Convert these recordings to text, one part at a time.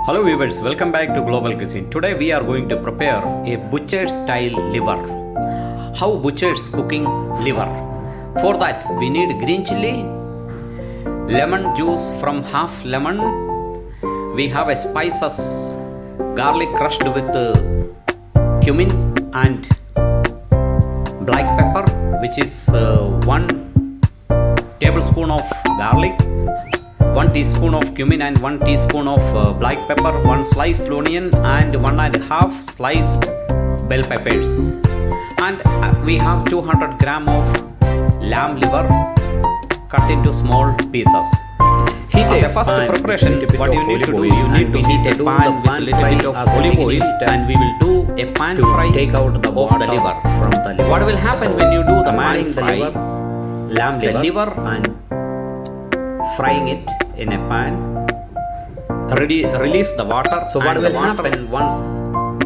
Hello viewers, welcome back to Global Cuisine. Today we are going to prepare a butcher style liver. How butchers cooking liver? For that we need green chili, lemon juice from half lemon. We have a spices, garlic crushed with cumin and black pepper, which is 1 tablespoon of garlic, 1 teaspoon of cumin and 1 teaspoon of black pepper, 1 sliced onion and 1.5 sliced bell peppers. And we have 200 gram of lamb liver cut into small pieces. As a first preparation, what you need to do, you need to heat a pan with a little bit of olive oil and we will do a pan fry take out the of the liver. from the liver. What will happen when you do the pan Marrying the fry? liver, lamb The liver, liver and frying it in a pan. release the water. So what and will the water happen once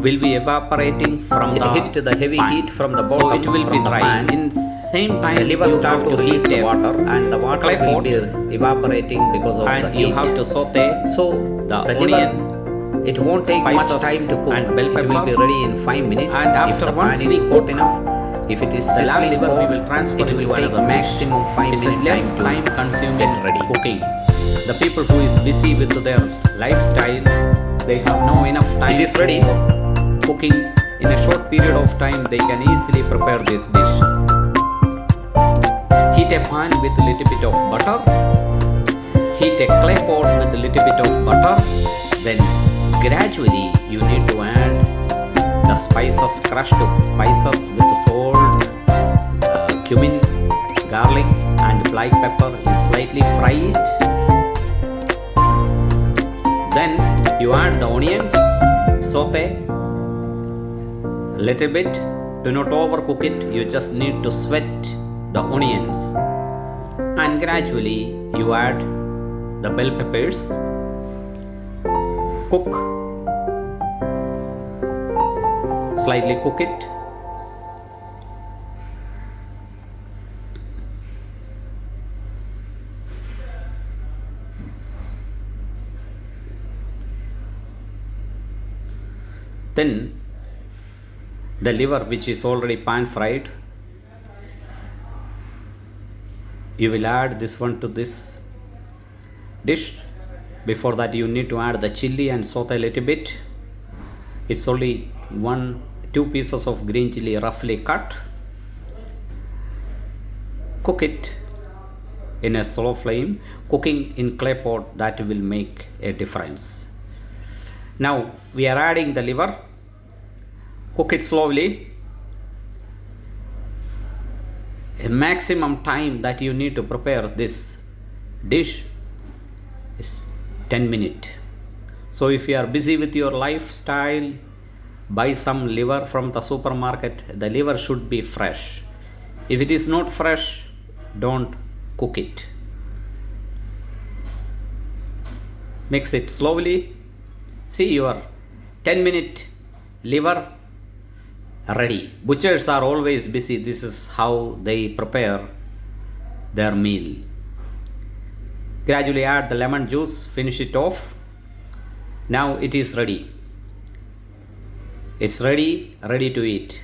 will be evaporating from it the hit the heavy pan. heat from the So bottom, it will from be the dry. pan, In same time the liver you start have to release the heat a water and the water clay will pot be evaporating because of the and heat. you have to saute So the liver, onion, it won't take much spices time to cook and bell it will pepper. be ready in 5 minutes. And if after the once pan we is cook hot enough, if it is the lamb sizzling liver, we hot, will transfer it will to take another dish. maximum 5 It's a minutes less time time to consuming get ready. cooking. The people who is busy with their lifestyle, they have no enough time. It is ready. for cooking. In a short period of time, they can easily prepare this dish. Heat a pan with a little bit of butter. Heat a clay pot with a little bit of butter. Then gradually you need to add the spices, crushed spices with salt, cumin, garlic and black pepper. You slightly fry it. Then you add the onions, saute little bit. Do not overcook it. You just need to sweat the onions. And gradually you add the bell peppers. Cook. Slightly cook it. Then the liver, which is already pan fried, you will add this one to this dish. Before that you need to add the chili and saute a little bit. It's only 2 pieces of green chili roughly cut. Cook it in a slow flame. Cooking in clay pot, that will make a difference. Now we are adding the liver. Cook it slowly. A maximum time that you need to prepare this dish is 10 minutes. So if you are busy with your lifestyle, buy some liver from the supermarket. The liver should be fresh. If it is not fresh, don't cook it. Mix it slowly. See your 10-minute liver ready. Butchers are always busy. This is how they prepare their meal. Gradually add the lemon juice, finish it off. Now it is ready. It's ready to eat.